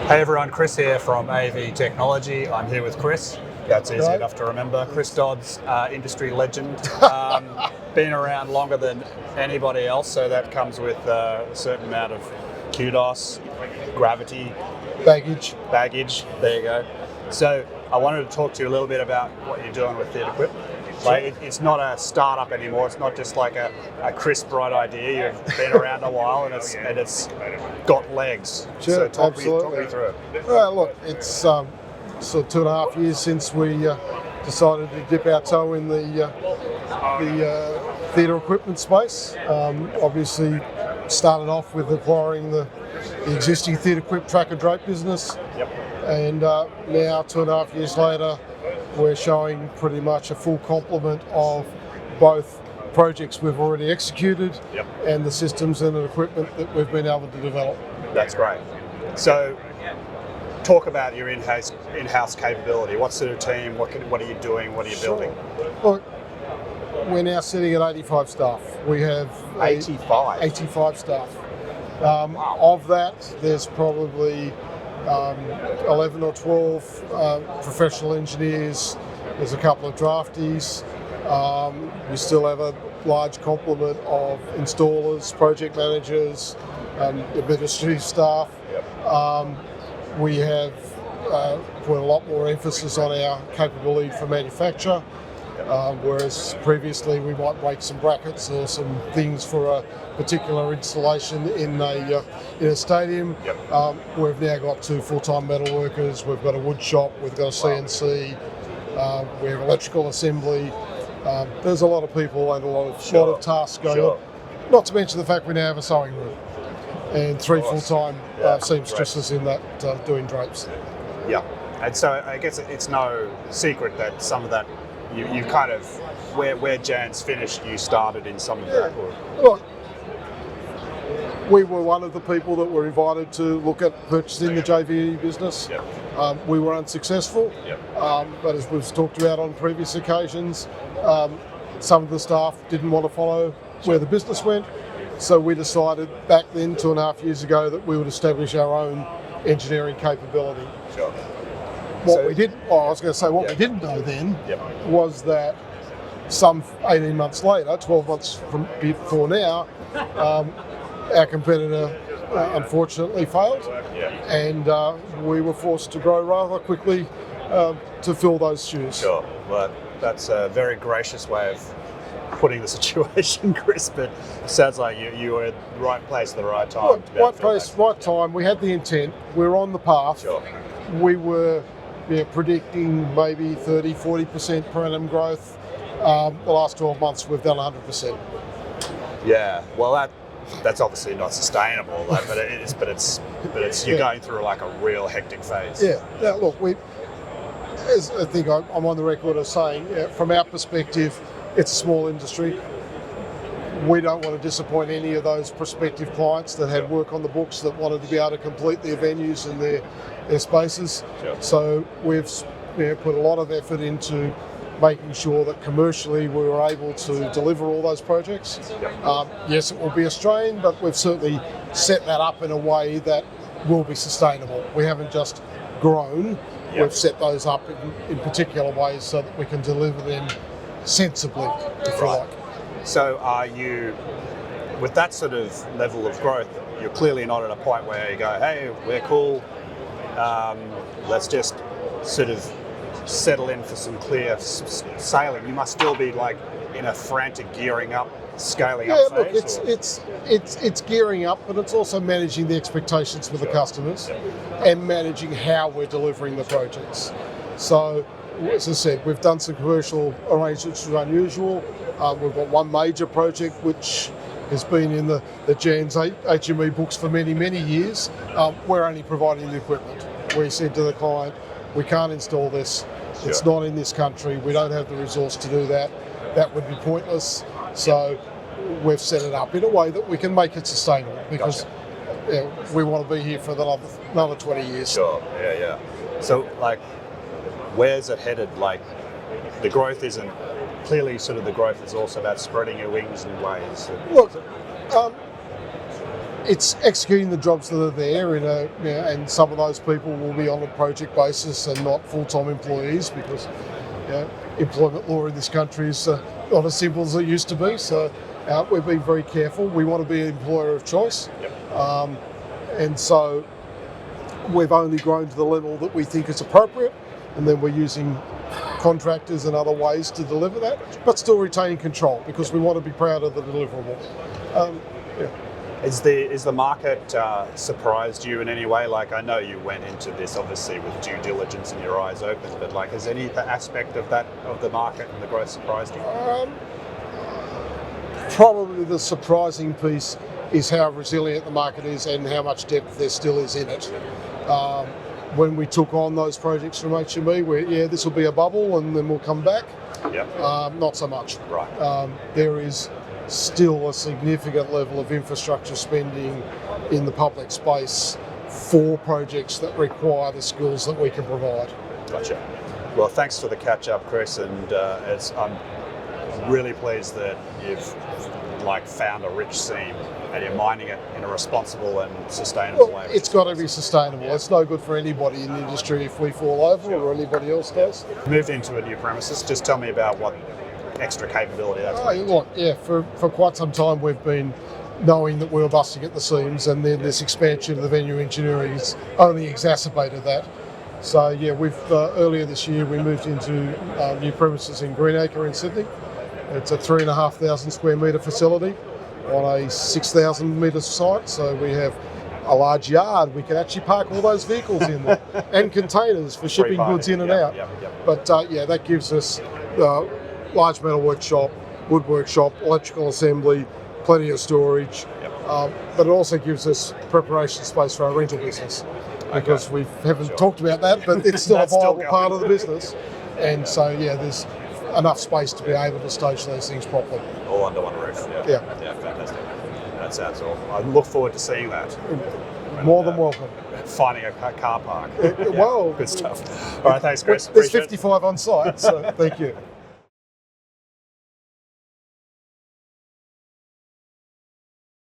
Hey everyone, Chris here from AV.technology. I'm here with Chris. That's easy enough to remember. Chris Dodds, industry legend. Been around longer than anybody else, so that comes with a certain amount of kudos, gravity, baggage. There you go. So I wanted to talk to you a little bit about what you're doing with Theatrequip. Like, it's not a startup anymore. It's not just like a crisp, bright idea. You've been around a while, and it's got legs. Sure, so talk absolutely. me through it. Look, it's sort of 2.5 years since we decided to dip our toe in the theatre equipment space. Obviously, started off with acquiring the existing Theatrequip track and drape business. Yep. And now, 2.5 years later, we're showing pretty much a full complement of both projects we've already executed and the systems and the equipment that we've been able to develop. That's great. So, talk about your in-house capability. What sort of team? What are you doing? What are you building? Look, we're now sitting at 85 staff. We have 85 staff. Of that, there's probably 11 or 12 professional engineers. There's a couple of draftees. We still have a large complement of installers, project managers, administrative staff. We have put a lot more emphasis on our capability for manufacture, whereas previously we might make some brackets or some things for a particular installation in a stadium. We've now got 2 full-time metal workers. We've got a wood shop. We've got a CNC. We have electrical assembly. There's a lot of people and a lot of tasks going on. Not to mention the fact we now have a sewing room and 3 full-time seamstresses in that doing drapes. Yeah, and so I guess it's no secret that some of that you kind of where Jan's finished, you started in some of that. Look, we were one of the people that were invited to look at purchasing the JV business. We were unsuccessful, but as we've talked about on previous occasions, some of the staff didn't want to follow where the business went, so we decided back then, 2.5 years ago, that we would establish our own engineering capability. What we didn't know then was that some 18 months later, 12 months from before now, our competitor unfortunately failed, and we were forced to grow rather quickly to fill those shoes. Sure, well, that's a very gracious way of putting the situation, Chris, but it sounds like you were at the right place at the right time. Right place, right time. We had the intent. We were on the path. We were predicting maybe 30-40% per annum growth. The last 12 months we've done 100%. Yeah, well that's obviously not sustainable, but it's you're going through like a real hectic phase. Now look, as I think I'm on the record of saying, from our perspective, it's a small industry. We don't want to disappoint any of those prospective clients that had work on the books that wanted to be able to complete their venues and their spaces. So we've put a lot of effort into making sure that commercially we were able to deliver all those projects. Yes, it will be a strain, but we've certainly set that up in a way that will be sustainable. We haven't just grown, we've set those up in particular ways so that we can deliver them sensibly, if you like. So are you, with that sort of level of growth, you're clearly not at a point where you go, hey, we're cool, let's just sort of settle in for some clear sailing. You must still be like in a frantic gearing up, scaling up phase. Look, it's gearing up, but it's also managing the expectations for the customers and managing how we're delivering the projects. So, as I said, we've done some commercial arrangements which are unusual. We've got one major project which has been in the Jan's HME books for many, many years. We're only providing the equipment. We said to the client, we can't install this. It's not in this country. We don't have the resource to do that. That would be pointless. So we've set it up in a way that we can make it sustainable because we want to be here for another 20 years. Sure, yeah. So, like, where's it headed? Like, the growth isn't, clearly sort of the growth is also about spreading your wings in ways. Look, it's executing the jobs that are there, and some of those people will be on a project basis and not full-time employees, because employment law in this country is not as simple as it used to be. So we're being very careful. We want to be an employer of choice. Yep. And so we've only grown to the level that we think is appropriate, and then we're using contractors and other ways to deliver that, but still retaining control, because we want to be proud of the deliverable. Is the market surprised you in any way? Like, I know you went into this obviously with due diligence and your eyes open, but like, has any aspect of the market and the growth surprised you? Probably the surprising piece is how resilient the market is and how much depth there still is in it. When we took on those projects from HME, this will be a bubble and then we'll come back. Yep. Not so much. Right. There is still a significant level of infrastructure spending in the public space for projects that require the skills that we can provide. Gotcha. Well, thanks for the catch up, Chris, and I'm really pleased that you've found a rich seam and you're mining it in a responsible and sustainable way. It's got to be sustainable. It's no good for anybody in the industry if we fall over or anybody else does. Moved into a new premises. Just tell me about what extra capability that's for quite some time we've been knowing that we were busting at the seams, and then this expansion of the venue engineering has only exacerbated that. So we've earlier this year we moved into new premises in Greenacre in Sydney. It's a 3,500 square metre facility on a 6,000 metre site, so we have a large yard. We can actually park all those vehicles in there and containers for shipping goods in and out. But that gives us large metal workshop, wood workshop, electrical assembly, plenty of storage, but it also gives us preparation space for our rental business, because we haven't talked about that, but it's still a viable part of the business. And so there's enough space to be able to stage those things properly. All under one roof. Yeah, fantastic. That sounds all. I look forward to seeing that. More than welcome. Finding a car park. Well, good stuff. All right, thanks, Chris. There's 55 on site, so thank you.